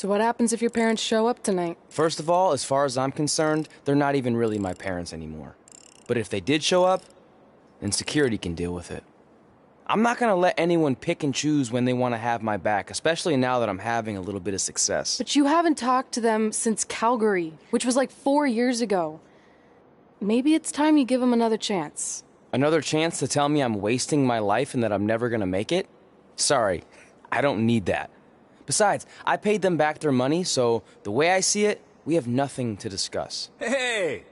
So what happens if your parents show up tonight? First of all, as far as I'm concerned, they're not even really my parents anymore. But if they did show up, then security can deal with it. I'm not gonna let anyone pick and choose when they want to have my back, especially now that I'm having a little bit of success. But you haven't talked to them since Calgary, which was like 4 years ago. Maybe it's time you give them another chance. Another chance to tell me I'm wasting my life and that I'm never gonna make it? Sorry, I don't need that. Besides, I paid them back their money, so the way I see it, we have nothing to discuss. Hey!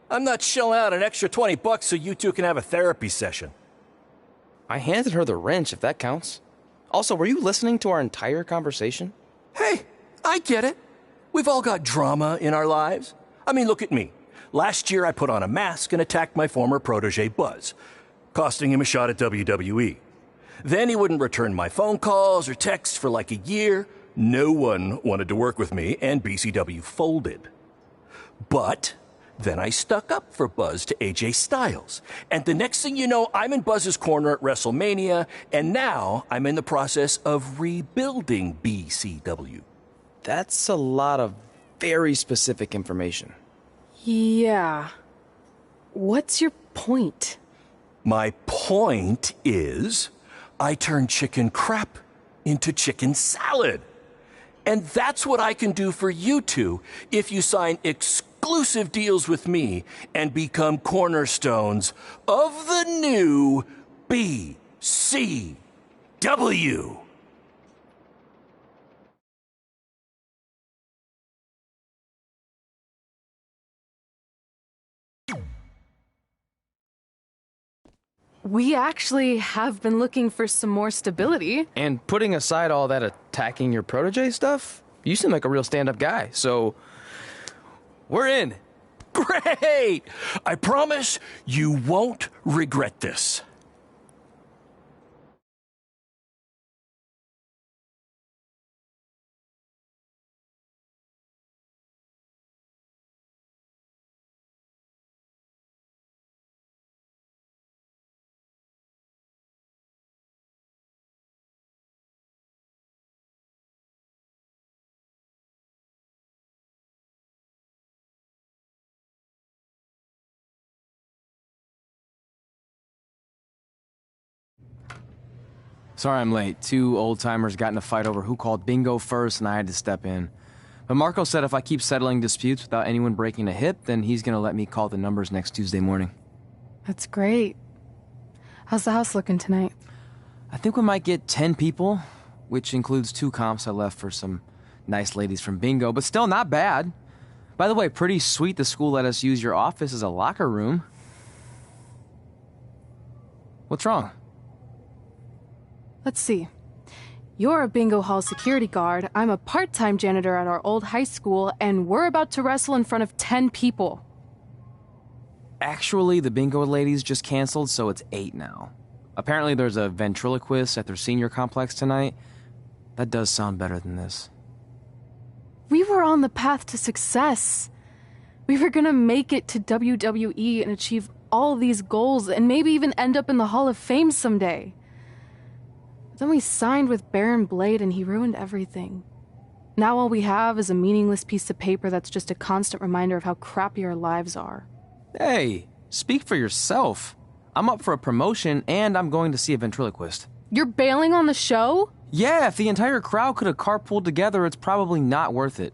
I'm not shelling out an extra $20 so you two can have a therapy session. I handed her the wrench, if that counts. Also, were you listening to our entire conversation? Hey, I get it. We've all got drama in our lives. I mean, look at me. Last year I put on a mask and attacked my former protege Buzz, costing him a shot at WWE. Then he wouldn't return my phone calls or texts for like a year. No one wanted to work with me, and BCW folded. But then I stuck up for Buzz to AJ Styles. And the next thing you know, I'm in Buzz's corner at WrestleMania, and now I'm in the process of rebuilding BCW. That's a lot of very specific information. Yeah. What's your point? My point is, I turned chicken crap into chicken salad. And that's what I can do for you two if you sign exclusive deals with me and become cornerstones of the new BCW. We actually have been looking for some more stability. And putting aside all that attacking your protege stuff, you seem like a real stand-up guy, so we're in. Great! I promise you won't regret this. Sorry I'm late. Two old-timers got in a fight over who called bingo first, and I had to step in. But Marco said if I keep settling disputes without anyone breaking a hip, then he's gonna let me call the numbers next Tuesday morning. That's great. How's the house looking tonight? I think we might get 10 people, which includes 2 comps I left for some nice ladies from bingo, but still not bad. By the way, pretty sweet the school let us use your office as a locker room. What's wrong? Let's see. You're a bingo hall security guard, I'm a part-time janitor at our old high school, and we're about to wrestle in front of 10 people. Actually, the bingo ladies just canceled, so it's 8 now. Apparently there's a ventriloquist at their senior complex tonight. That does sound better than this. We were on the path to success. We were gonna make it to WWE and achieve all these goals and maybe even end up in the Hall of Fame someday. Then we signed with Baron Blade and he ruined everything. Now all we have is a meaningless piece of paper that's just a constant reminder of how crappy our lives are. Hey, speak for yourself. I'm up for a promotion and I'm going to see a ventriloquist. You're bailing on the show? Yeah, if the entire crowd could have carpooled together, it's probably not worth it.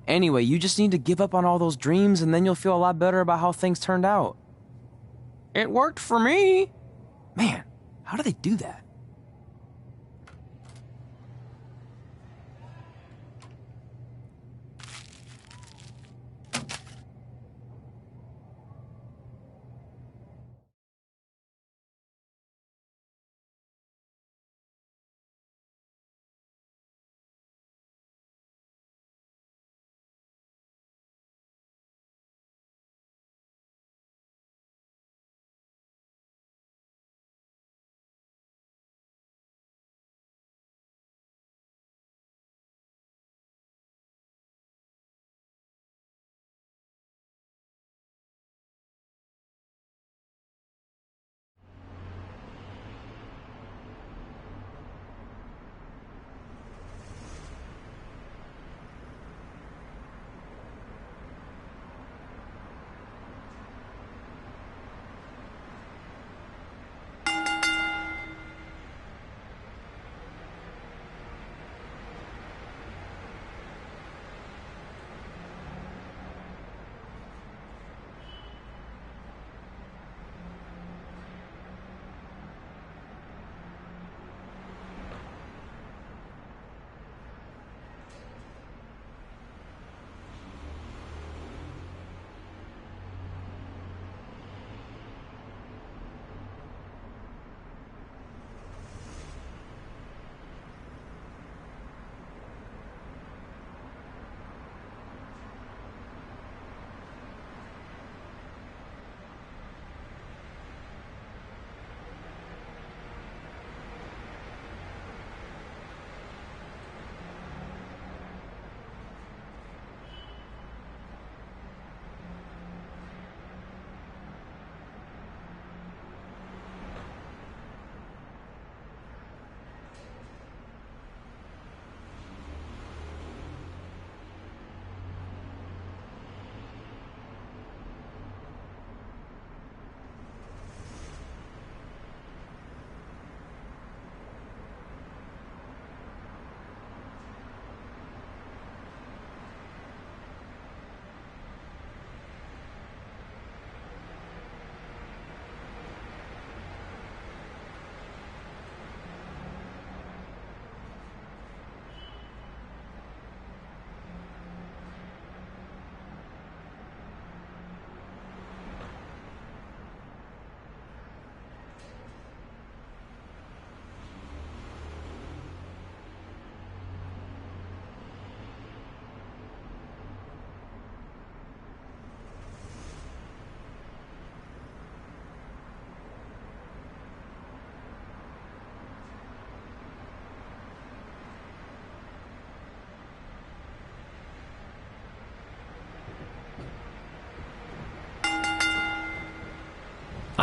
Anyway, you just need to give up on all those dreams and then you'll feel a lot better about how things turned out. It worked for me. Man, how do they do that?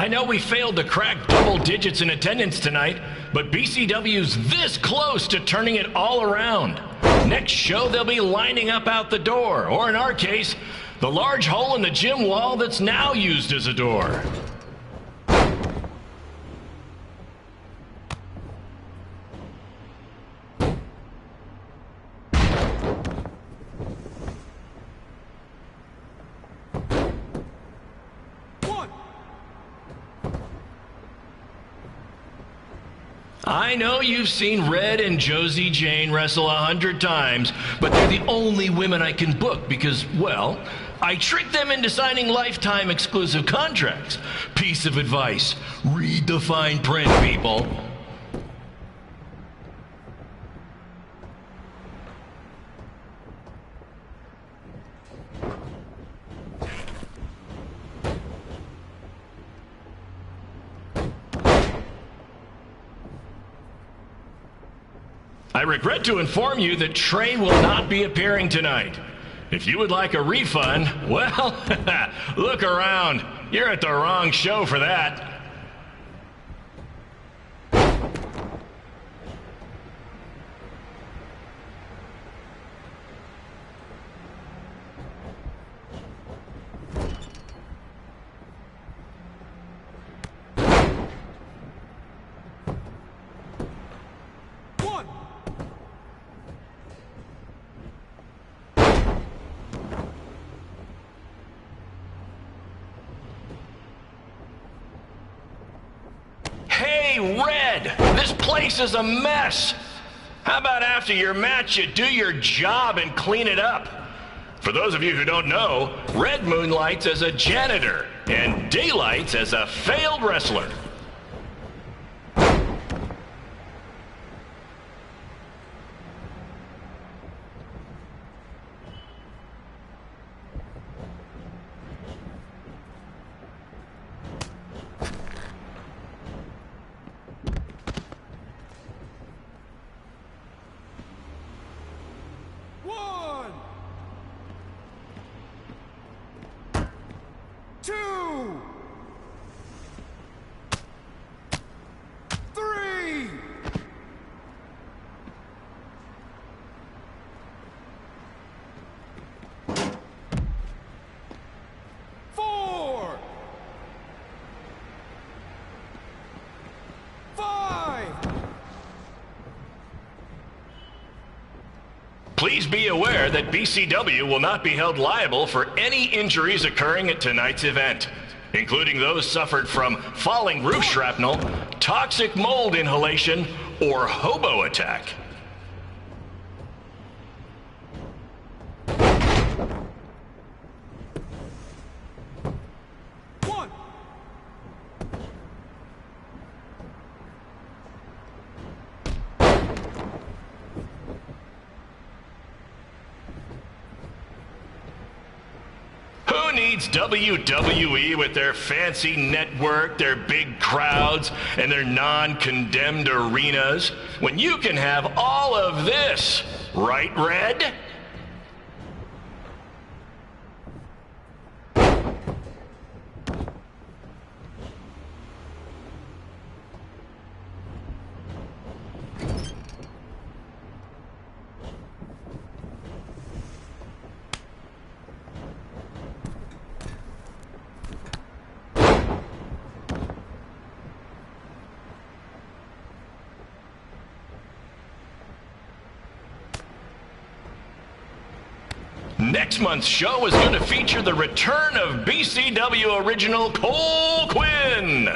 I know we failed to crack double digits in attendance tonight, but BCW's this close to turning it all around. Next show, they'll be lining up out the door, or in our case, the large hole in the gym wall that's now used as a door. I know you've seen Red and Josie Jane wrestle 100 times, but they're the only women I can book because, well, I tricked them into signing lifetime exclusive contracts. Piece of advice: read the fine print, people. I regret to inform you that Trey will not be appearing tonight. If you would like a refund, well, look around. You're at the wrong show for that. Hey, Red! This place is a mess! How about after your match you do your job and clean it up? For those of you who don't know, Red moonlights as a janitor and daylights as a failed wrestler. Please be aware that BCW will not be held liable for any injuries occurring at tonight's event, including those suffered from falling roof shrapnel, toxic mold inhalation, or hobo attack. Who needs WWE with their fancy network, their big crowds, and their non-condemned arenas, when you can have all of this, right, Red? Next month's show is going to feature the return of BCW original Cole Quinn.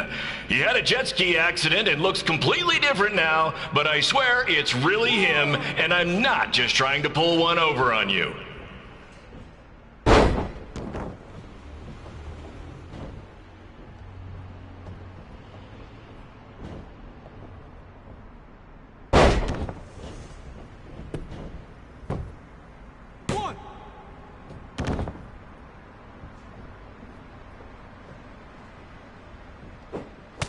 He had a jet ski accident and looks completely different now, but I swear it's really him, and I'm not just trying to pull one over on you.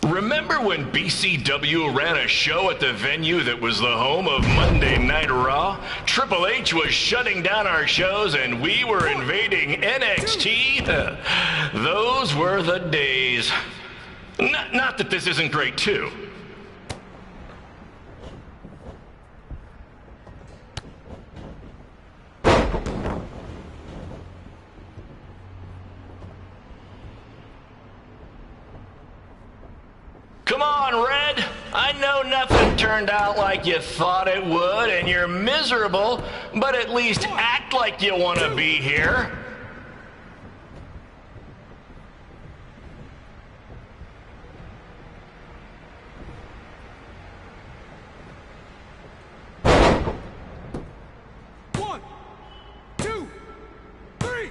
Remember when BCW ran a show at the venue that was the home of Monday Night Raw? Triple H was shutting down our shows and we were invading NXT? Those were the days. Not that this isn't great, too. Come on, Red. I know nothing turned out like you thought it would, and you're miserable, but at least act like you want to be here. One, two, three.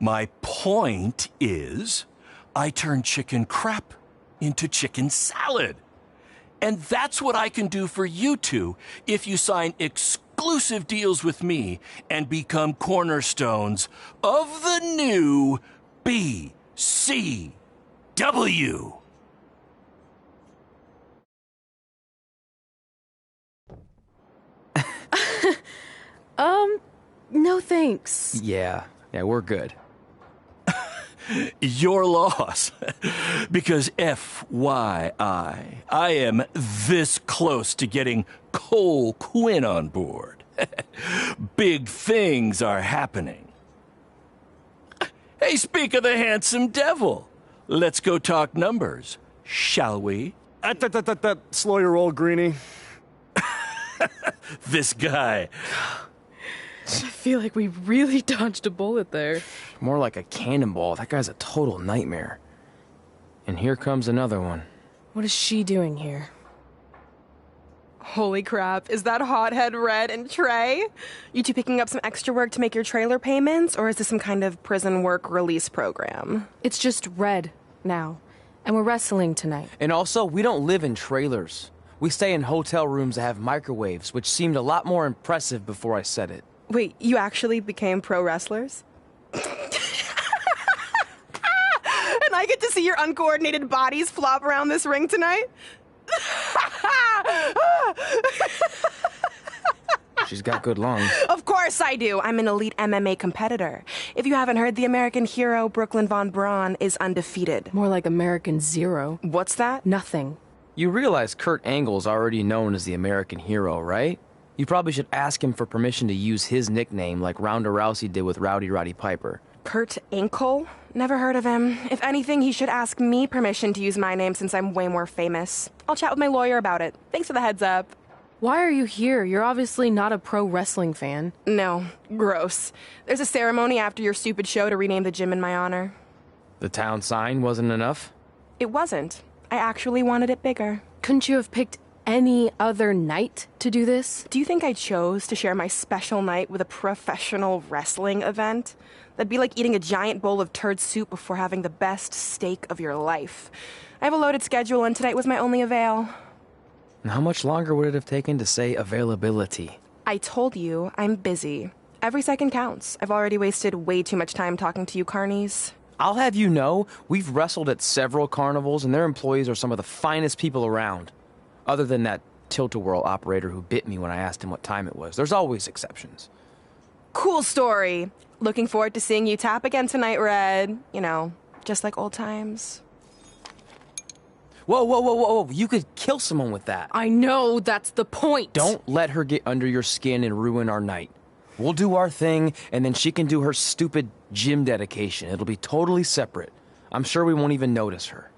My point is, I turned chicken crap into chicken salad. And that's what I can do for you two if you sign exclusive deals with me and become cornerstones of the new BCW. No thanks. Yeah, we're good. Your loss. Because FYI, I am this close to getting Cole Quinn on board. Big things are happening. Hey, speak of the handsome devil. Let's go talk numbers, shall we? Slow your roll, Greenie. This guy. I feel like we really dodged a bullet there. More like a cannonball. That guy's a total nightmare. And here comes another one. What is she doing here? Holy crap, is that hothead Red and Trey? You two picking up some extra work to make your trailer payments, or is this some kind of prison work release program? It's just Red now. And we're wrestling tonight. And also, we don't live in trailers. We stay in hotel rooms that have microwaves, which seemed a lot more impressive before I said it. Wait, you actually became pro wrestlers? And I get to see your uncoordinated bodies flop around this ring tonight? She's got good lungs. Of course I do. I'm an elite MMA competitor. If you haven't heard, the American hero, Brooklyn Von Braun, is undefeated. More like American Zero. What's that? Nothing. You realize Kurt Angle's already known as the American hero, right? You probably should ask him for permission to use his nickname like Ronda Rousey did with Rowdy Roddy Piper. Kurt Angle? Never heard of him. If anything, he should ask me permission to use my name since I'm way more famous. I'll chat with my lawyer about it. Thanks for the heads up. Why are you here? You're obviously not a pro wrestling fan. No, gross. There's a ceremony after your stupid show to rename the gym in my honor. The town sign wasn't enough? It wasn't. I actually wanted it bigger. Couldn't you have picked any other night to do this? Do you think I chose to share my special night with a professional wrestling event? That'd be like eating a giant bowl of turd soup before having the best steak of your life. I have a loaded schedule, and tonight was my only avail. And how much longer would it have taken to say availability? I told you, I'm busy. Every second counts. I've already wasted way too much time talking to you carnies. I'll have you know, we've wrestled at several carnivals, and their employees are some of the finest people around. Other than that tilt-a-whirl operator who bit me when I asked him what time it was. There's always exceptions. Cool story. Looking forward to seeing you tap again tonight, Red. You know, just like old times. Whoa. You could kill someone with that. I know, that's the point. Don't let her get under your skin and ruin our night. We'll do our thing, and then she can do her stupid gym dedication. It'll be totally separate. I'm sure we won't even notice her.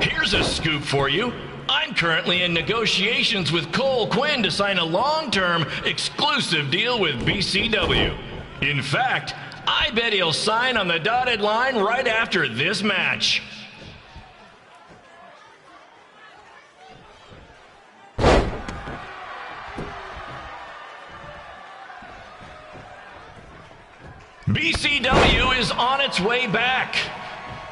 Here's a scoop for you. I'm currently in negotiations with Cole Quinn to sign a long-term, exclusive deal with BCW. In fact, I bet he'll sign on the dotted line right after this match. BCW is on its way back.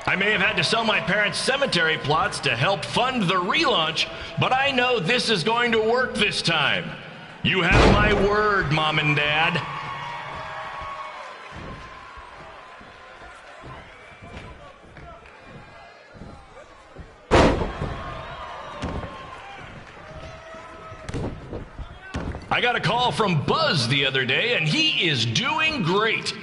I may have had to sell my parents' cemetery plots to help fund the relaunch, but I know this is going to work this time. You have my word, Mom and Dad. I got a call from Buzz the other day, and he is doing great.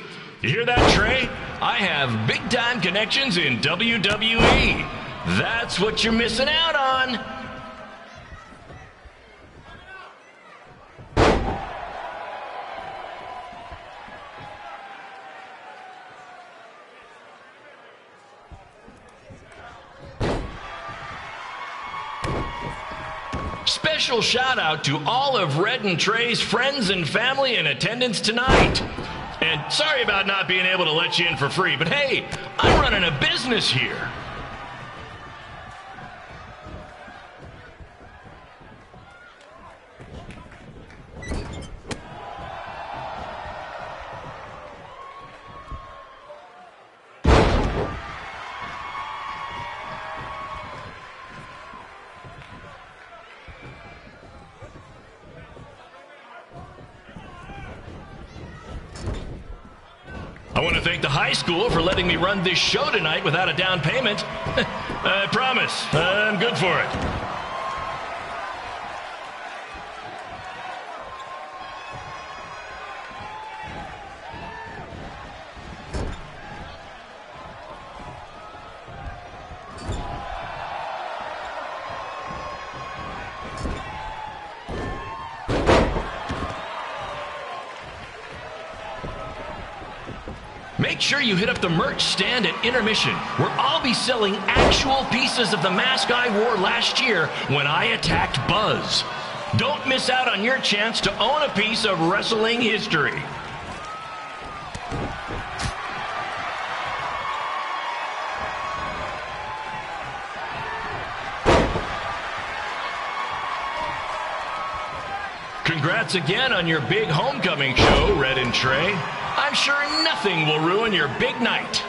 You hear that, Trey? I have big-time connections in WWE. That's what you're missing out on. Special shout out to all of Red and Trey's friends and family in attendance tonight. And sorry about not being able to let you in for free, but hey, I'm running a business here. I want to thank the high school for letting me run this show tonight without a down payment. I promise, I'm good for it. Make sure you hit up the merch stand at intermission, where I'll be selling actual pieces of the mask I wore last year when I attacked Buzz. Don't miss out on your chance to own a piece of wrestling history. Congrats again on your big homecoming show, Red and Trey. I'm sure nothing will ruin your big night.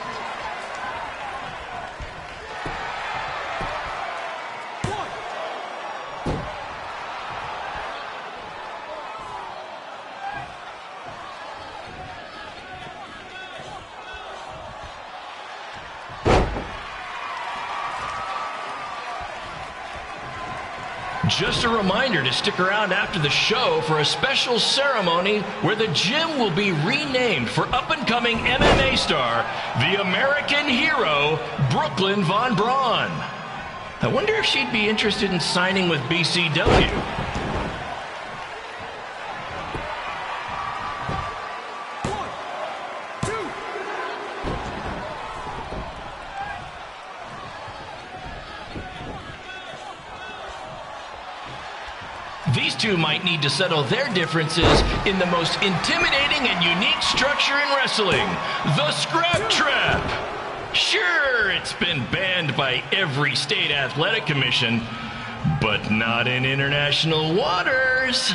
Just a reminder to stick around after the show for a special ceremony where the gym will be renamed for up-and-coming MMA star, the American hero, Brooklyn Von Braun. I wonder if she'd be interested in signing with BCW. These two might need to settle their differences in the most intimidating and unique structure in wrestling, the Scrap Trap. Sure, it's been banned by every state athletic commission, but not in international waters.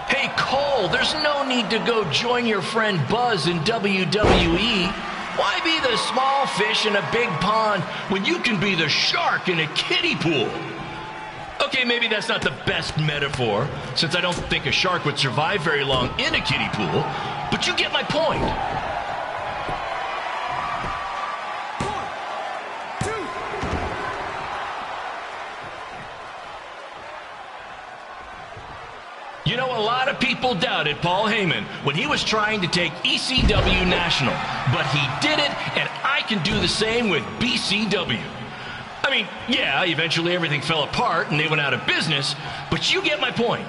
Hey, Cole, there's no need to go join your friend Buzz in WWE. Why be the small fish in a big pond when you can be the shark in a kiddie pool? Okay, maybe that's not the best metaphor, since I don't think a shark would survive very long in a kiddie pool, but you get my point. You know, a lot of people doubted Paul Heyman when he was trying to take ECW national, but he did it, and I can do the same with BCW. I mean, yeah, eventually everything fell apart and they went out of business, but you get my point.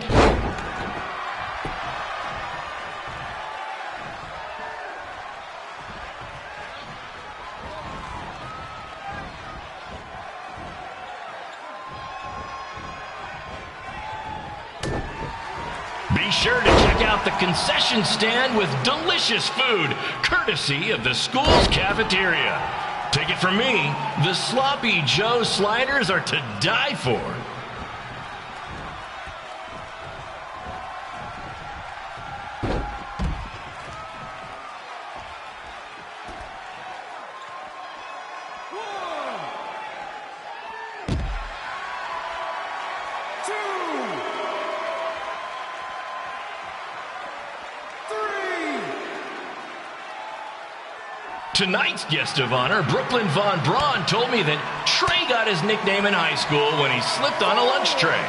Be sure to check out the concession stand with delicious food, courtesy of the school's cafeteria. Take it from me, the Sloppy Joe sliders are to die for. Tonight's guest of honor, Brooklyn Von Braun, told me that Trey got his nickname in high school when he slipped on a lunch tray.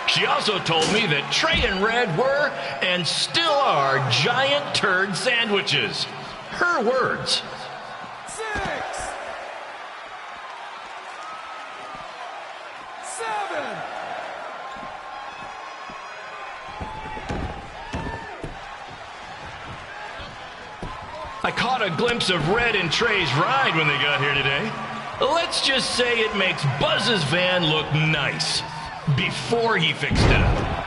She also told me that Trey and Red were, and still are, giant turd sandwiches. Her words. 6, 7. I caught a glimpse of Red and Trey's ride when they got here today. Let's just say it makes Buzz's van look nice before he fixed it up.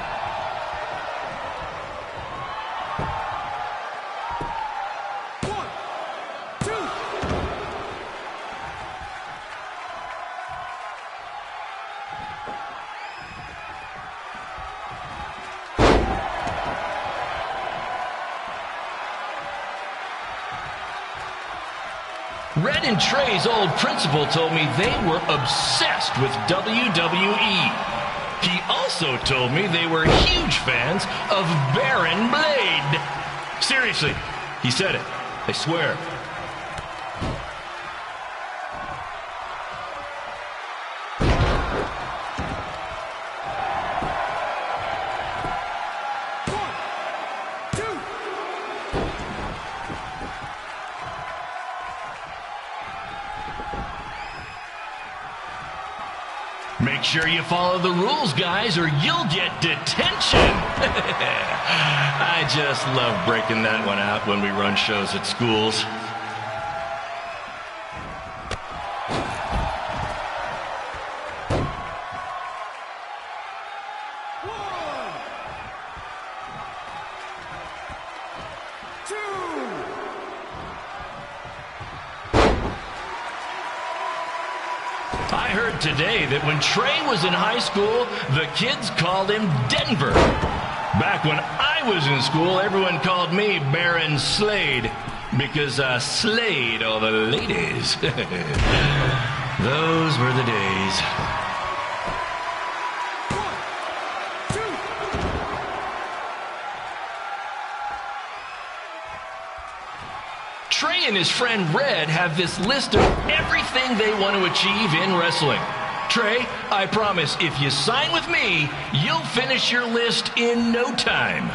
Red and Trey's old principal told me they were obsessed with WWE. He also told me they were huge fans of Baron Blade. Seriously, he said it. I swear. Make sure you follow the rules, guys, or you'll get detention. I just love breaking that one out when we run shows at schools. I heard today that when Trey was in high school, the kids called him Denver. Back when I was in school, everyone called me Baron Slade because I slayed all the ladies. Those were the days. Trey and his friend Red have this list of everything they want to achieve in wrestling. Trey, I promise, if you sign with me, you'll finish your list in no time.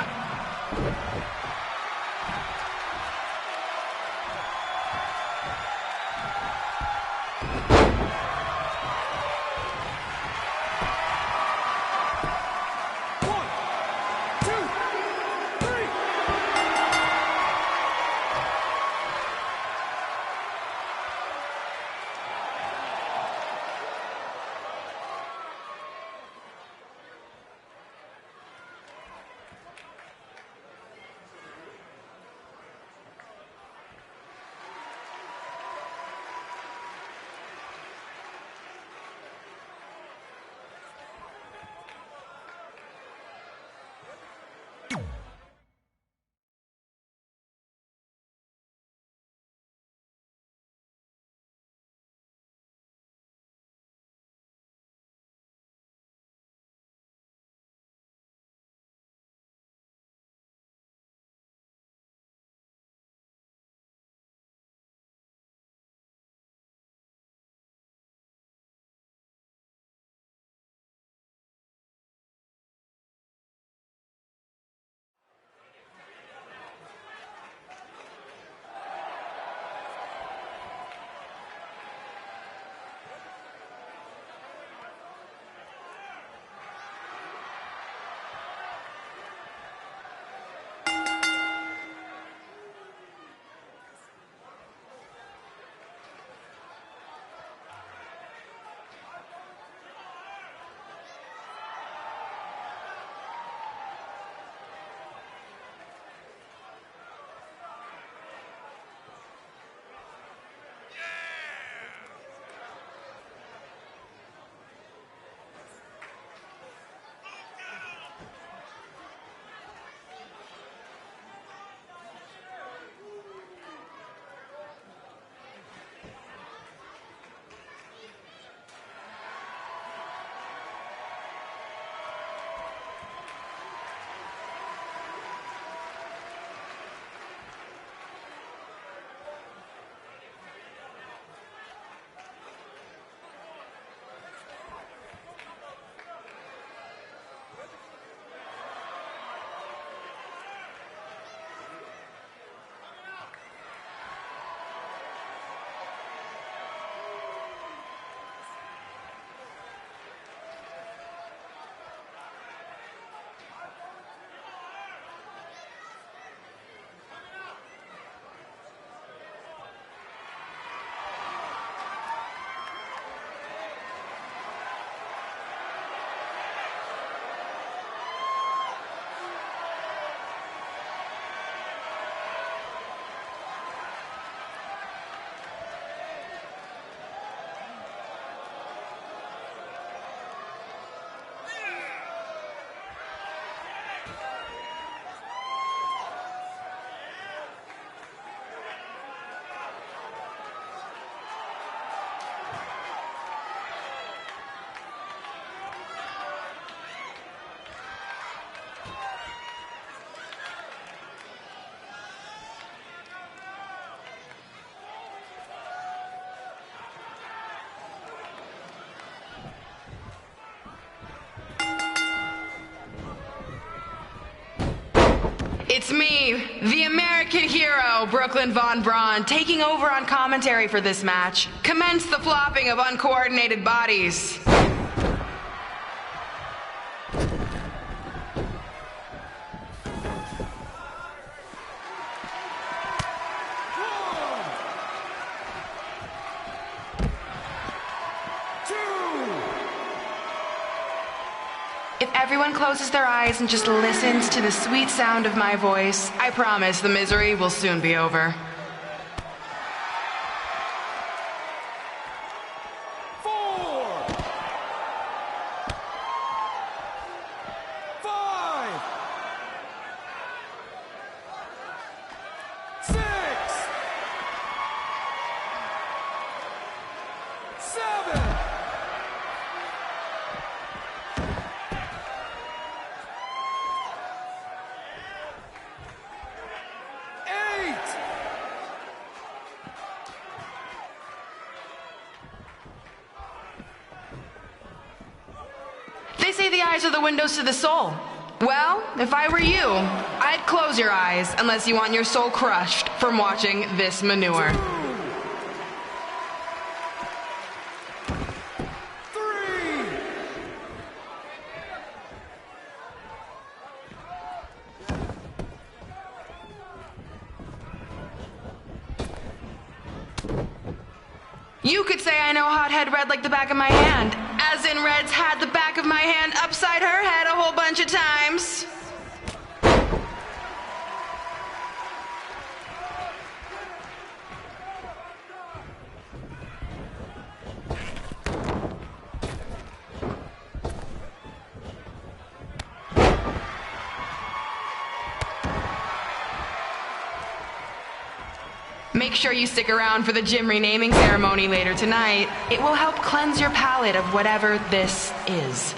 It's me, the American hero, Brooklyn Von Braun, taking over on commentary for this match. Commence the flopping of uncoordinated bodies. If everyone closes their eyes and just listens to the sweet sound of my voice, I promise the misery will soon be over. 4, 5, 6, 7, 8. They say the eyes are the windows to the soul. Well, if I were you, I'd close your eyes unless you want your soul crushed from watching this manure. 3. You could say I know hothead Red like the back of my hand, as in Red's had the back of my hand upside her head a whole bunch of times. Make sure you stick around for the gym renaming ceremony later tonight. It will help cleanse your palate of whatever this is.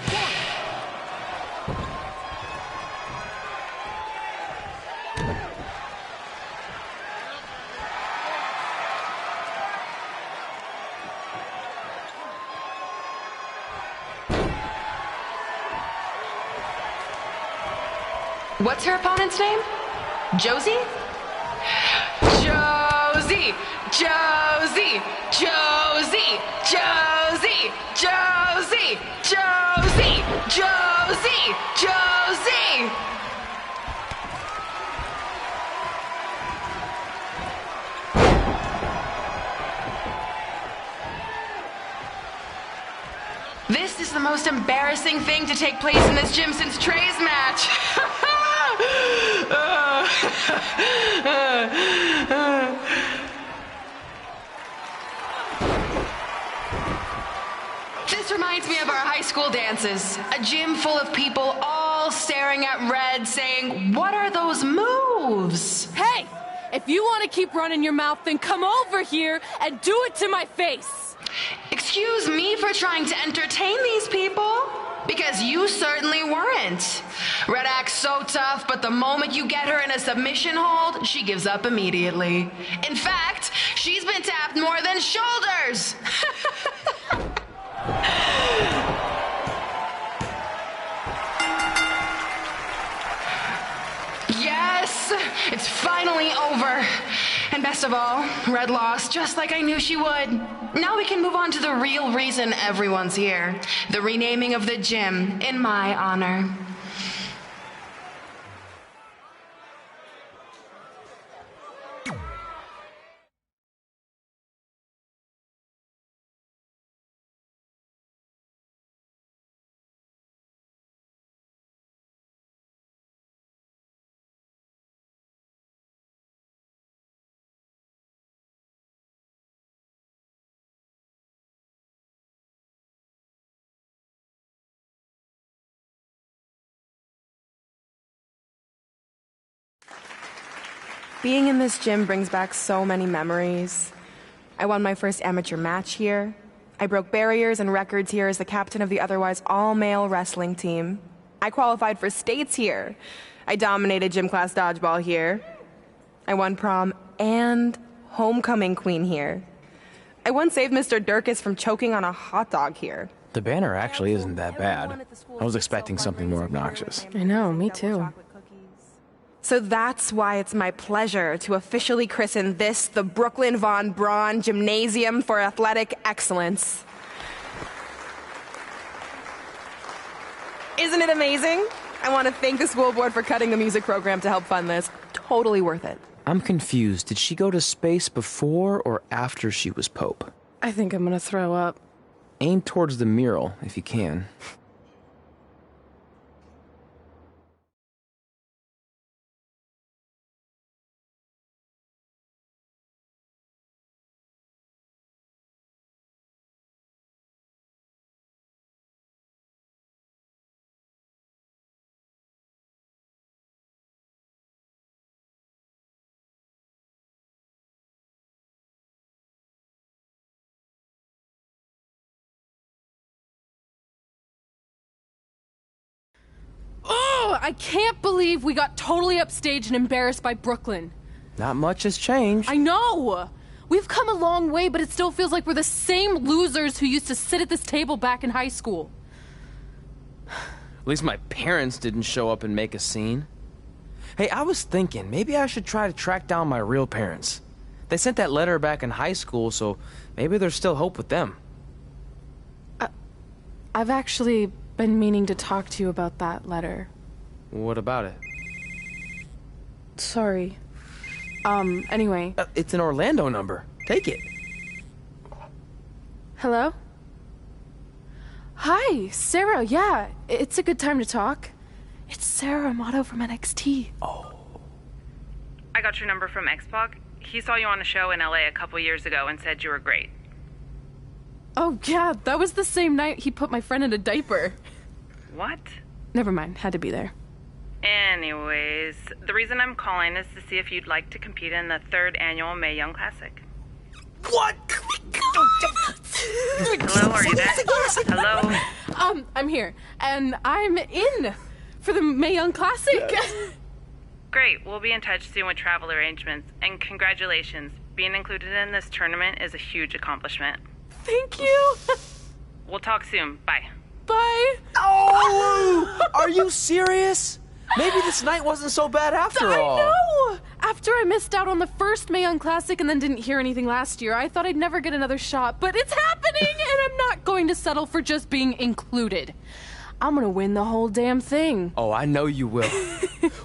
What's her opponent's name? Josie? Josie! Josie! Josie! Josie! Josie! Josie! Josie! Josie! This is the most embarrassing thing to take place in this gym since Trey's match. This reminds me of our high school dances. A gym full of people all staring at Red saying, "What are those moves?" Hey! If you want to keep running your mouth, then come over here and do it to my face! Excuse me for trying to entertain these people? Because you certainly weren't. Red acts so tough, but the moment you get her in a submission hold, she gives up immediately. In fact, she's been tapped more than shoulders. Yes, it's finally over. And best of all, Red lost just like I knew she would. Now we can move on to the real reason everyone's here. The renaming of the gym in my honor. Being in this gym brings back so many memories. I won my first amateur match here. I broke barriers and records here as the captain of the otherwise all-male wrestling team. I qualified for states here. I dominated gym class dodgeball here. I won prom and homecoming queen here. I once saved Mr. Durkis from choking on a hot dog here. The banner actually isn't that bad. I was expecting something more obnoxious. I know, me too. So that's why it's my pleasure to officially christen this the Brooklyn Von Braun Gymnasium for Athletic Excellence. Isn't it amazing? I want to thank the school board for cutting the music program to help fund this. Totally worth it. I'm confused. Did she go to space before or after she was Pope? I think I'm gonna throw up. Aim towards the mural, if you can. Oh, I can't believe we got totally upstaged and embarrassed by Brooklyn. Not much has changed. I know! We've come a long way, but it still feels like we're the same losers who used to sit at this table back in high school. At least my parents didn't show up and make a scene. Hey, I was thinking, maybe I should try to track down my real parents. They sent that letter back in high school, so maybe there's still hope with them. I've actually been meaning to talk to you about that letter. What about it? Sorry. Anyway. It's an Orlando number. Take it. Hello? Hi, Sarah, yeah. It's a good time to talk. It's Sarah Amato from NXT. I got your number from X-Pac. He saw you on a show in LA a couple years ago and said you were great. Oh, yeah, that was the same night he put my friend in a diaper. What? Never mind, had to be there. Anyways, the reason I'm calling is to see if you'd like to compete in the 3rd annual Mae Young Classic. What? Hello, are you there? Hello? I'm here, and I'm in for the Mae Young Classic. Great, we'll be in touch soon with travel arrangements, and congratulations. Being included in this tournament is a huge accomplishment. Thank you. We'll talk soon. Bye. Bye. Oh! Are you serious? Maybe this night wasn't so bad after all. I know! After I missed out on the first Mae Young Classic and then didn't hear anything last year, I thought I'd never get another shot. But it's happening, and I'm not going to settle for just being included. I'm gonna win the whole damn thing. Oh, I know you will.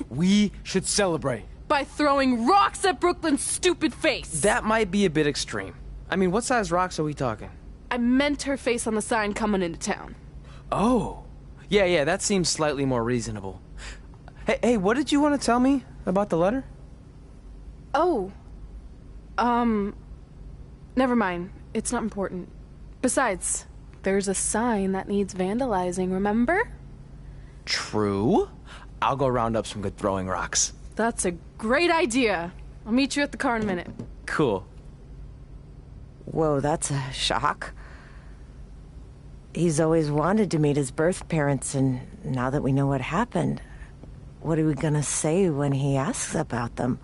We should celebrate. By throwing rocks at Brooklyn's stupid face. That might be a bit extreme. I mean, what size rocks are we talking? I meant her face on the sign coming into town. Oh. Yeah, that seems slightly more reasonable. Hey, what did you want to tell me about the letter? Oh. Never mind. It's not important. Besides, there's a sign that needs vandalizing, remember? True. I'll go round up some good throwing rocks. That's a great idea. I'll meet you at the car in a minute. Cool. Whoa, that's a shock. He's always wanted to meet his birth parents, and now that we know what happened, what are we gonna say when he asks about them?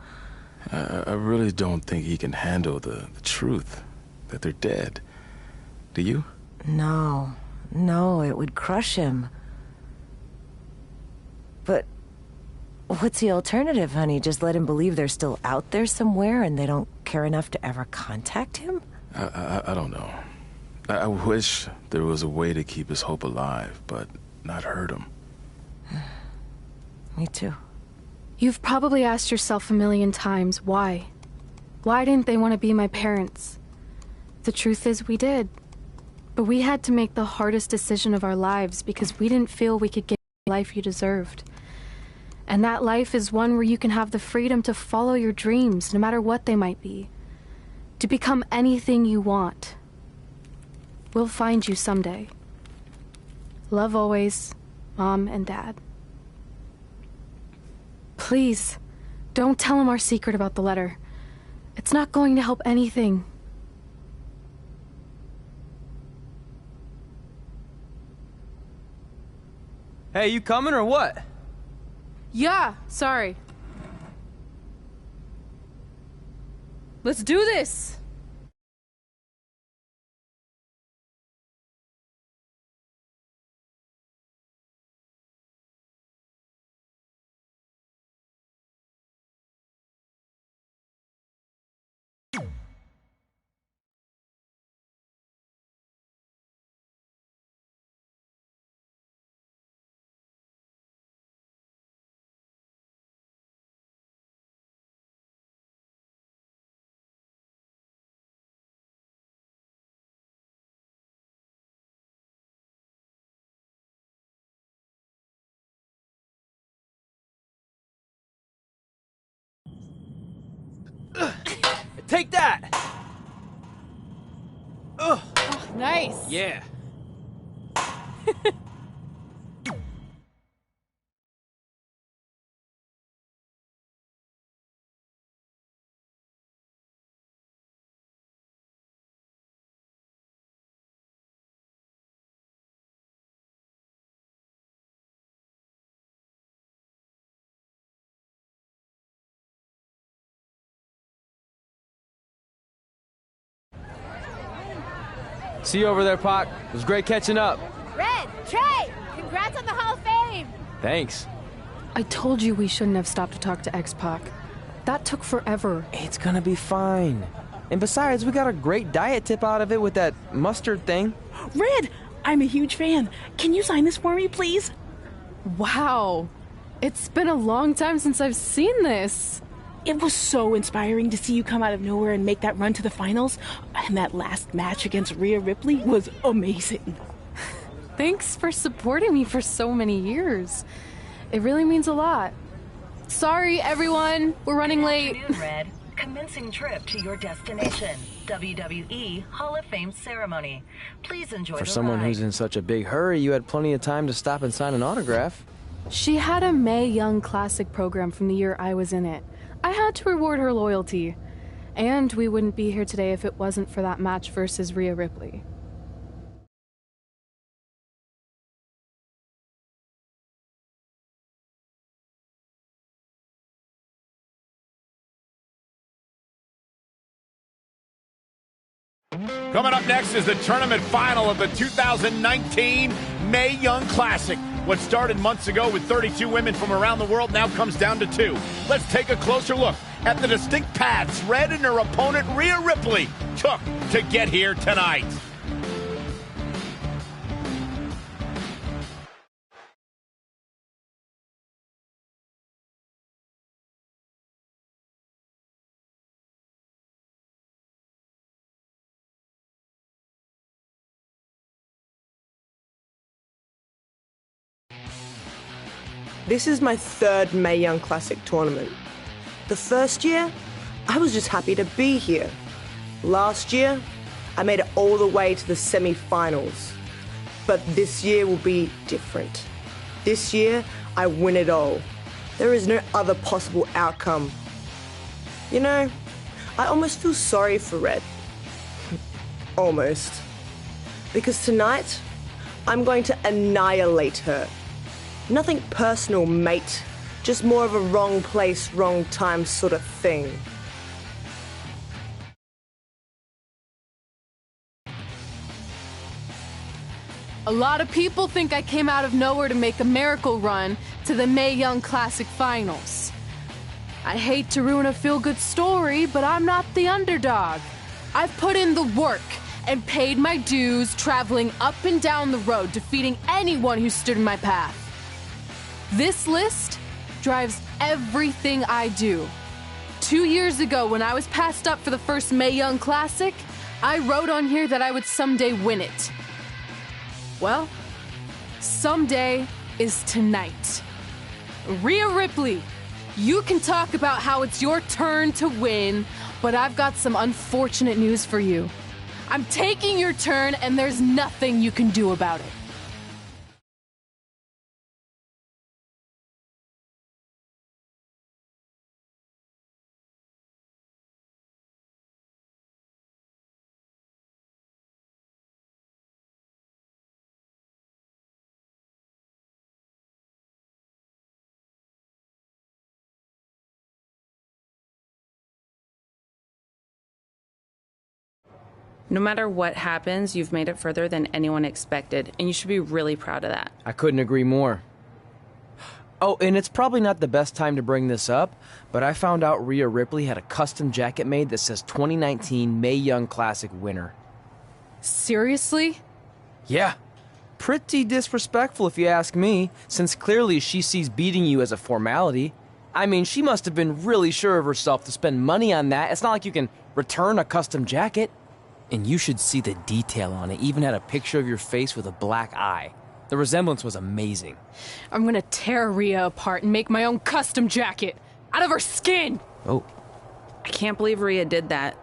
I really don't think he can handle the truth, that they're dead. Do you? No, it would crush him. But what's the alternative, honey? Just let him believe they're still out there somewhere and they don't care enough to ever contact him? I don't know. I wish there was a way to keep his hope alive, but not hurt him. Me too. You've probably asked yourself a million times, why? Why didn't they want to be my parents? The truth is, we did. But we had to make the hardest decision of our lives because we didn't feel we could get the life you deserved. And that life is one where you can have the freedom to follow your dreams, no matter what they might be. To become anything you want. We'll find you someday. Love always, Mom and Dad. Please, don't tell him our secret about the letter. It's not going to help anything. Hey, you coming or what? Yeah, sorry. Let's do this! Take that! Ugh. Oh, nice. Yeah. See you over there, Pac. It was great catching up. Red, Trey, congrats on the Hall of Fame. Thanks. I told you we shouldn't have stopped to talk to X-Pac. That took forever. It's gonna be fine. And besides, we got a great diet tip out of it with that mustard thing. Red, I'm a huge fan. Can you sign this for me, please? Wow. It's been a long time since I've seen this. It was so inspiring to see you come out of nowhere and make that run to the finals. And that last match against Rhea Ripley was amazing. Thanks for supporting me for so many years. It really means a lot. Sorry, everyone. We're running late. Good afternoon, Red. Commencing trip to your destination. WWE Hall of Fame ceremony. Please enjoy For the someone ride. who's in such a big hurry, you had plenty of time to stop and sign an autograph. She had a Mae Young Classic program from the year I was in it. I had to reward her loyalty. And we wouldn't be here today if it wasn't for that match versus Rhea Ripley. Coming up next is the tournament final of the 2019 Mae Young Classic. What started months ago with 32 women from around the world now comes down to 2. Let's take a closer look at the distinct paths Red and her opponent Rhea Ripley took to get here tonight. This is my third Mae Young Classic tournament. The first year, I was just happy to be here. Last year, I made it all the way to the semi-finals. But this year will be different. This year, I win it all. There is no other possible outcome. You know, I almost feel sorry for Red. Almost. Because tonight, I'm going to annihilate her. Nothing personal, mate. Just more of a wrong place, wrong time sort of thing. A lot of people think I came out of nowhere to make a miracle run to the Mae Young Classic Finals. I hate to ruin a feel-good story, but I'm not the underdog. I've put in the work and paid my dues traveling up and down the road, defeating anyone who stood in my path. This list drives everything I do. 2 years ago, when I was passed up for the first Mae Young Classic, I wrote on here that I would someday win it. Well, someday is tonight. Rhea Ripley, you can talk about how it's your turn to win, but I've got some unfortunate news for you. I'm taking your turn, and there's nothing you can do about it. No matter what happens, you've made it further than anyone expected, and you should be really proud of that. I couldn't agree more. Oh, and it's probably not the best time to bring this up, but I found out Rhea Ripley had a custom jacket made that says 2019 Mae Young Classic winner. Seriously? Yeah. Pretty disrespectful if you ask me, since clearly she sees beating you as a formality. I mean, she must have been really sure of herself to spend money on that. It's not like you can return a custom jacket. And you should see the detail on it. Even had a picture of your face with a black eye. The resemblance was amazing. I'm gonna tear Rhea apart and make my own custom jacket out of her skin. Oh, I can't believe Rhea did that.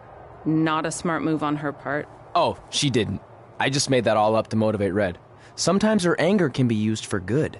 Not a smart move on her part. Oh, she didn't. I just made that all up to motivate Red. Sometimes her anger can be used for good.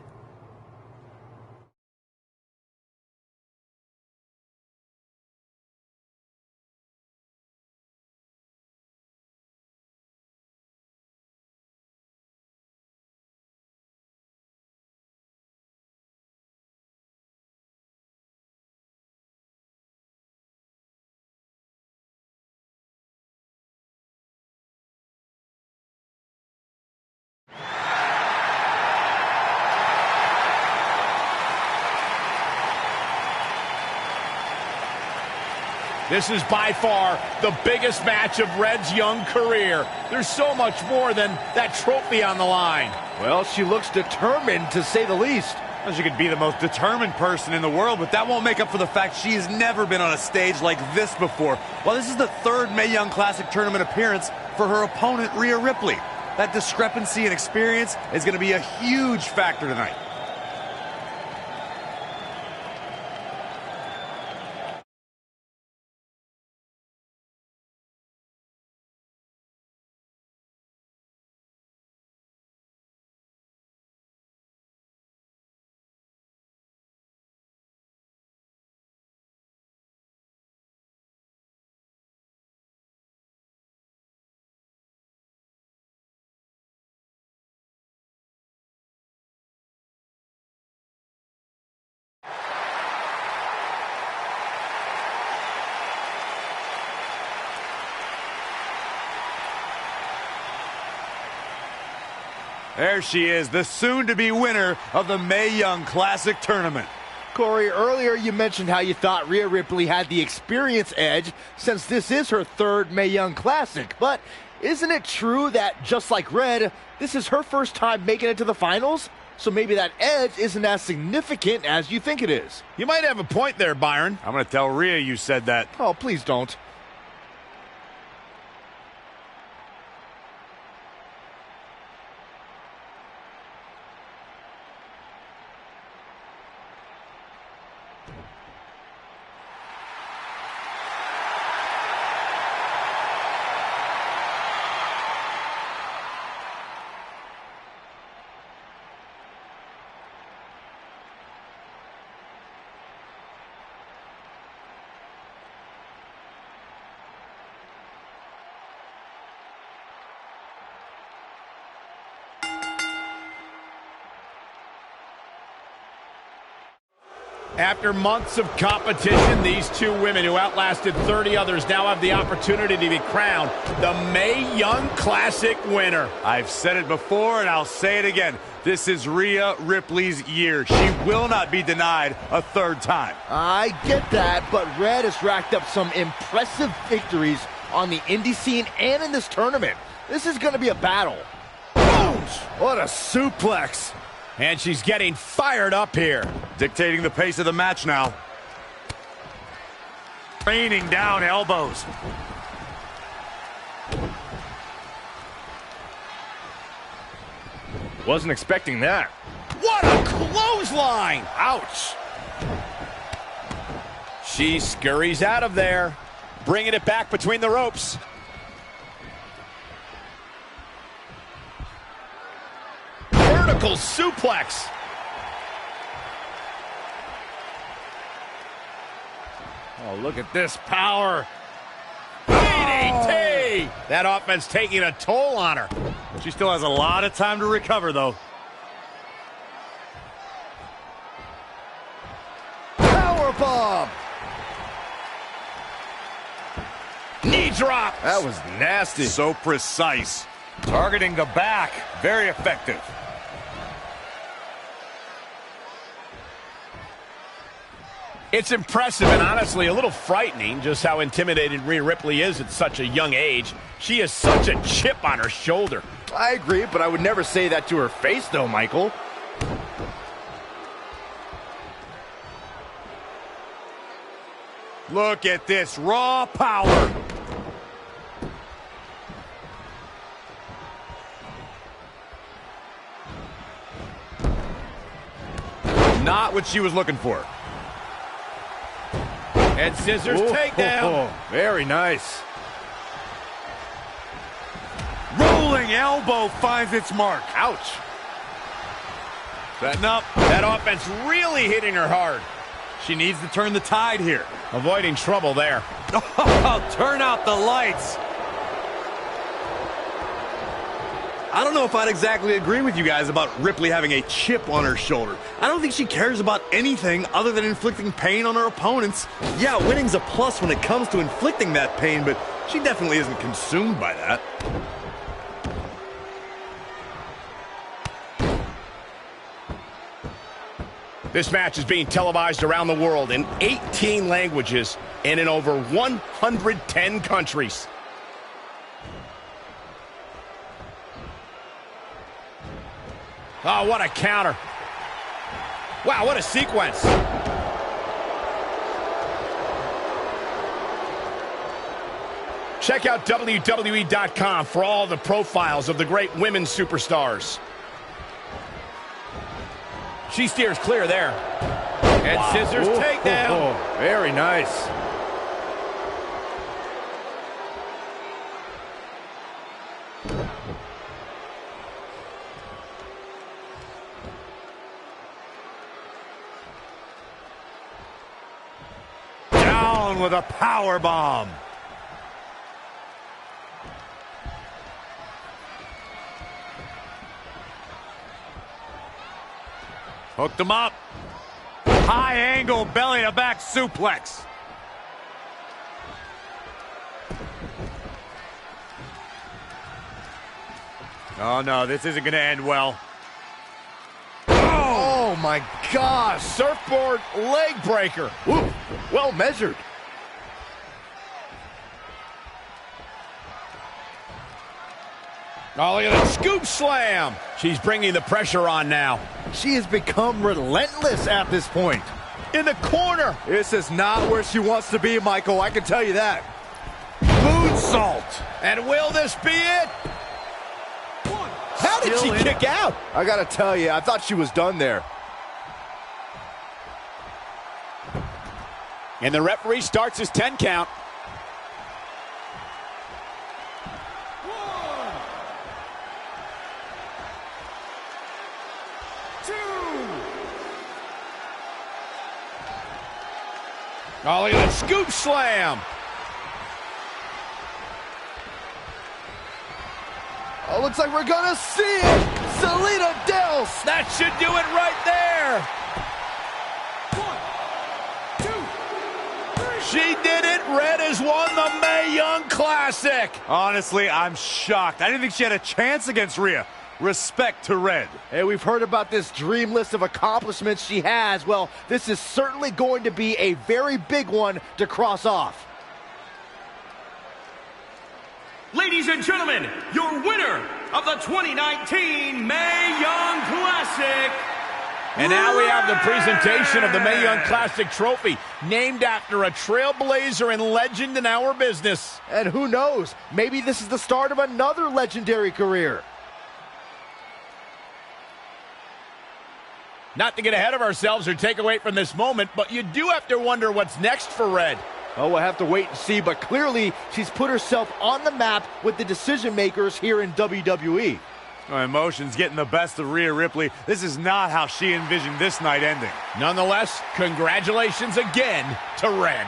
This is by far the biggest match of Red's young career. There's so much more than that trophy on the line. Well, she looks determined, to say the least. Well, she could be the most determined person in the world, but that won't make up for the fact she has never been on a stage like this before. Well, this is the third Mae Young Classic tournament appearance for her opponent, Rhea Ripley. That discrepancy in experience is going to be a huge factor tonight. There she is, the soon-to-be winner of the Mae Young Classic Tournament. Corey, earlier you mentioned how you thought Rhea Ripley had the experience edge since this is her third Mae Young Classic. But isn't it true that, just like Red, this is her first time making it to the finals? So maybe that edge isn't as significant as you think it is. You might have a point there, Byron. I'm going to tell Rhea you said that. Oh, please don't. After months of competition, these two women who outlasted 30 others now have the opportunity to be crowned the Mae Young Classic winner. I've said it before and I'll say it again. This is Rhea Ripley's year. She will not be denied a third time. I get that, but Red has racked up some impressive victories on the indie scene and in this tournament. This is going to be a battle. Boom! What a suplex. And she's getting fired up here. Dictating the pace of the match now. Raining down elbows. Wasn't expecting that. What a clothesline! Ouch! She scurries out of there, bringing it back between the ropes. Vertical suplex. Oh, look at this power. DDT! That offense taking a toll on her. She still has a lot of time to recover, though. Powerbomb! Knee drop. That was nasty. So precise. Targeting the back. Very effective. It's impressive and honestly a little frightening just how intimidated Rhea Ripley is at such a young age. She has such a chip on her shoulder. I agree, but I would never say that to her face, though, Michael. Look at this raw power. Not what she was looking for. And scissors takedown. Very nice. Rolling elbow finds its mark. Ouch. Setting up. That offense really hitting her hard. She needs to turn the tide here. Avoiding trouble there. Oh, turn out the lights. I don't know if I'd exactly agree with you guys about Ripley having a chip on her shoulder. I don't think she cares about anything other than inflicting pain on her opponents. Yeah, winning's a plus when it comes to inflicting that pain, but she definitely isn't consumed by that. This match is being televised around the world in 18 languages and in over 110 countries. Oh, what a counter. Wow, what a sequence. Check out WWE.com for all the profiles of the great women's superstars. She steers clear there. And scissors takedown. Very nice. Down with a power bomb. Hooked him up. High angle belly to back suplex. Oh no, this isn't going to end well. Oh my gosh. Surfboard leg breaker. Woo. Well measured. Oh, look at that scoop slam. She's bringing the pressure on now. She has become relentless at this point. In the corner. This is not where she wants to be, Michael. I can tell you that. Moonsault. And will this be it? How did she kick out? I gotta tell you, I thought she was done there. And the referee starts his 10 count. Oh, look at that scoop slam. Oh, looks like we're gonna see it. Selena Dels. That should do it right there. 1, 2, 3. She did it. Red has won the Mae Young Classic. Honestly, I'm shocked. I didn't think she had a chance against Rhea. Respect to Red. Hey, we've heard about this dream list of accomplishments she has. Well, this is certainly going to be a very big one to cross off. Ladies and gentlemen, your winner of the 2019 Mae Young Classic. And now we have the presentation of the Mae Young Classic trophy, named after a trailblazer and legend in our business. And who knows, maybe this is the start of another legendary career. Not to get ahead of ourselves or take away from this moment, but you do have to wonder what's next for Red. Oh, we'll have to wait and see, but clearly she's put herself on the map with the decision makers here in WWE. Oh, emotions getting the best of Rhea Ripley. This is not how she envisioned this night ending. Nonetheless, congratulations again to Red.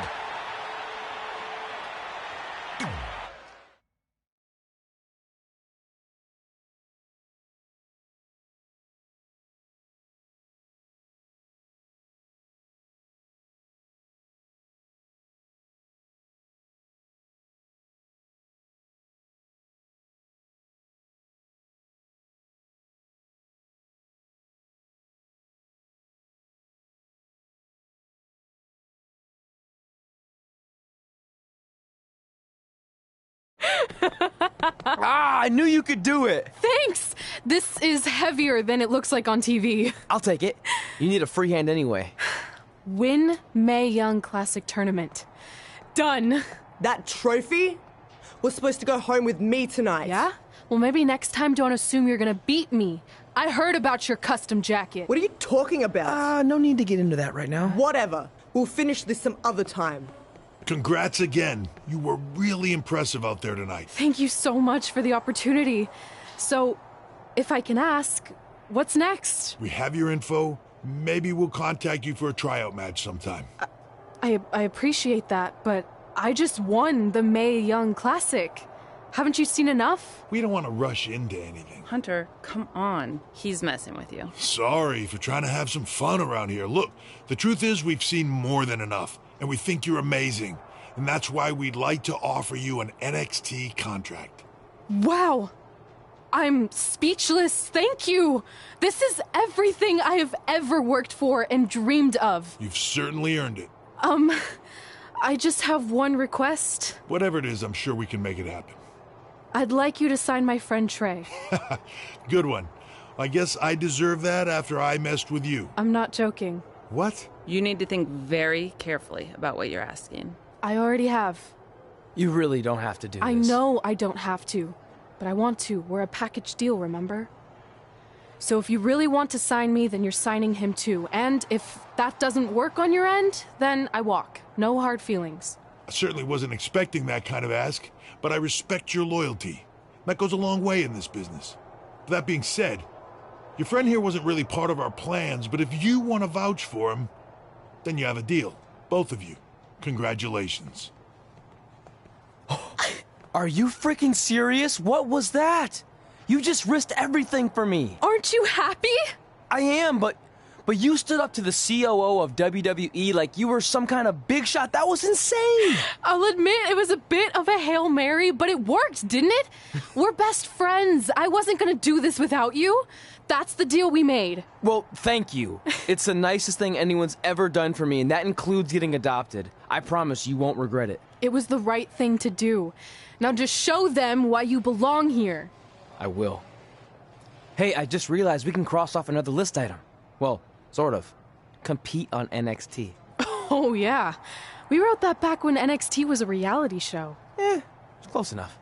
I knew you could do it. Thanks! This is heavier than it looks like on TV. I'll take it. You need a free hand anyway. Win Mae Young Classic Tournament. Done. That trophy was supposed to go home with me tonight. Yeah? Well, maybe next time don't assume you're gonna beat me. I heard about your custom jacket. What are you talking about? No need to get into that right now. Whatever. We'll finish this some other time. Congrats again. You were really impressive out there tonight. Thank you so much for the opportunity. So, if I can ask, what's next? We have your info. Maybe we'll contact you for a tryout match sometime. I appreciate that, but I just won the Mae Young Classic. Haven't you seen enough? We don't want to rush into anything. Hunter, come on. He's messing with you. Sorry for trying to have some fun around here. Look, the truth is we've seen more than enough, and we think you're amazing. And that's why we'd like to offer you an NXT contract. Wow! I'm speechless. Thank you. This is everything I have ever worked for and dreamed of. You've certainly earned it. I just have one request. Whatever it is, I'm sure we can make it happen. I'd like you to sign my friend Trey. Good one. I guess I deserve that after I messed with you. I'm not joking. What? You need to think very carefully about what you're asking. I already have. You really don't have to do this. I know I don't have to, but I want to. We're a package deal, remember? So if you really want to sign me, then you're signing him too. And if that doesn't work on your end, then I walk. No hard feelings. I certainly wasn't expecting that kind of ask, but I respect your loyalty. That goes a long way in this business. That being said, your friend here wasn't really part of our plans, but if you want to vouch for him, then you have a deal. Both of you. Congratulations. Are you freaking serious? What was that? You just risked everything for me. Aren't you happy? I am, but you stood up to the COO of WWE like you were some kind of big shot. That was insane. I'll admit it was a bit of a Hail Mary, but it worked, didn't it? We're best friends. I wasn't gonna do this without you. That's the deal we made. Well, thank you. It's the nicest thing anyone's ever done for me, and that includes getting adopted. I promise you won't regret it. It was the right thing to do. Now just show them why you belong here. I will. Hey, I just realized we can cross off another list item. Well, sort of. Compete on NXT. Oh, yeah. We wrote that back when NXT was a reality show. It's close enough.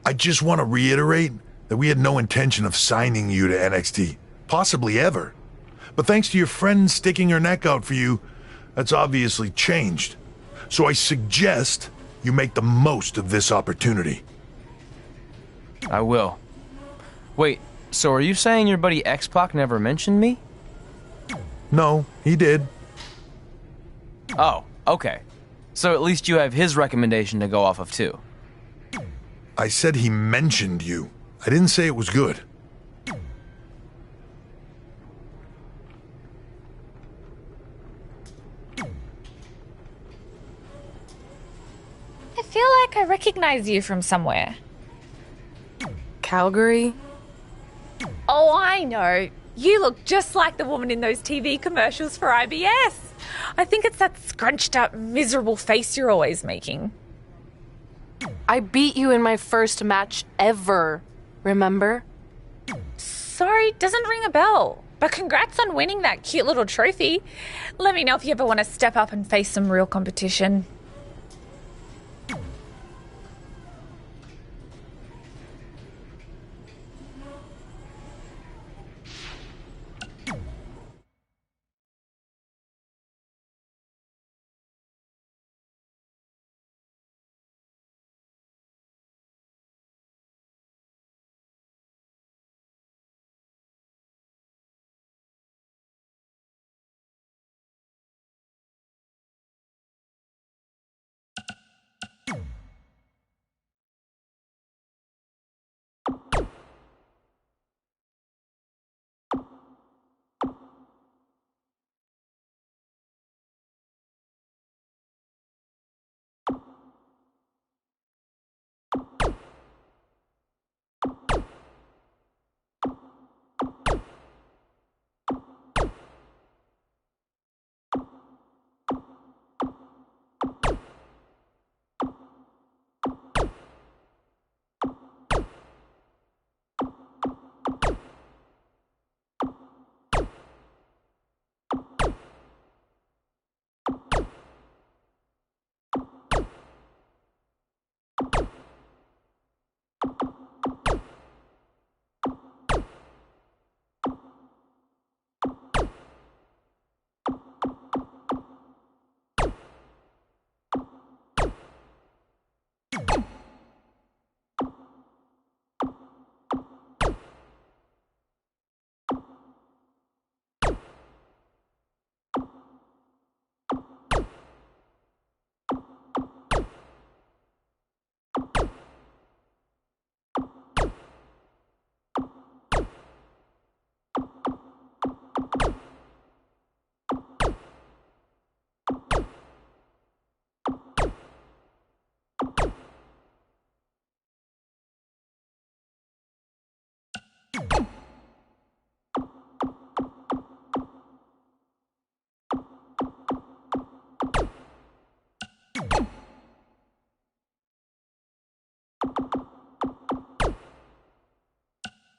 I just want to reiterate that we had no intention of signing you to NXT, possibly ever. But thanks to your friend sticking her neck out for you, that's obviously changed. So I suggest you make the most of this opportunity. I will. Wait, so are you saying your buddy X-Pac never mentioned me? No, he did. Oh, okay. So at least you have his recommendation to go off of too. I said he mentioned you. I didn't say it was good. I feel like I recognize you from somewhere. Calgary? Oh, I know. You look just like the woman in those TV commercials for IBS. I think it's that scrunched up, miserable face you're always making. I beat you in my first match ever, remember? Sorry, doesn't ring a bell. But congrats on winning that cute little trophy. Let me know if you ever want to step up and face some real competition.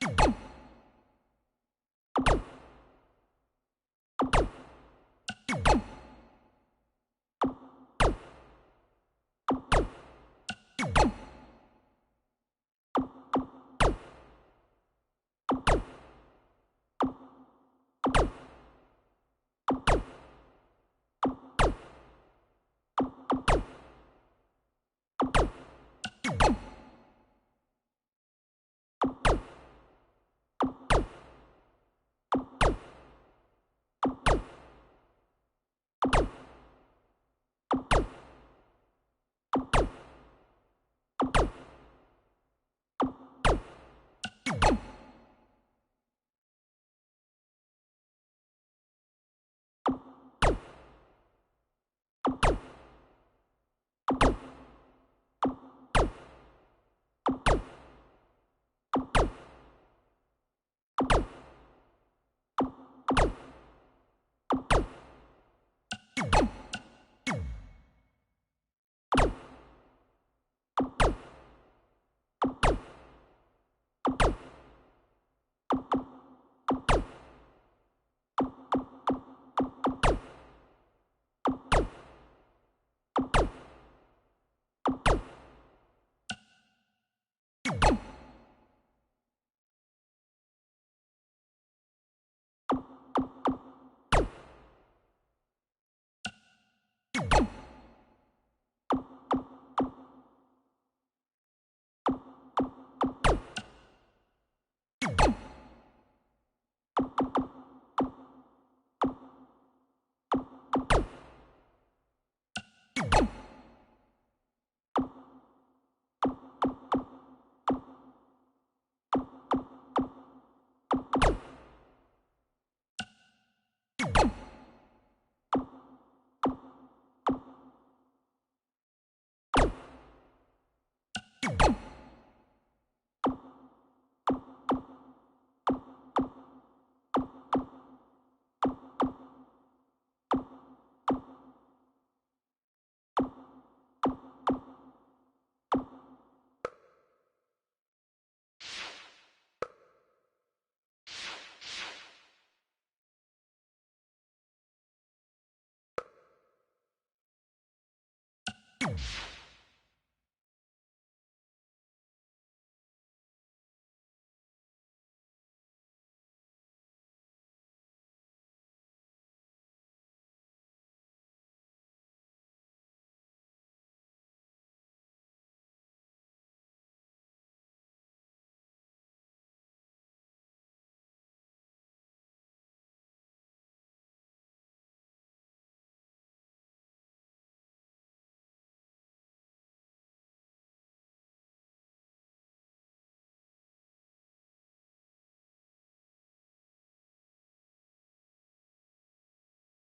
it.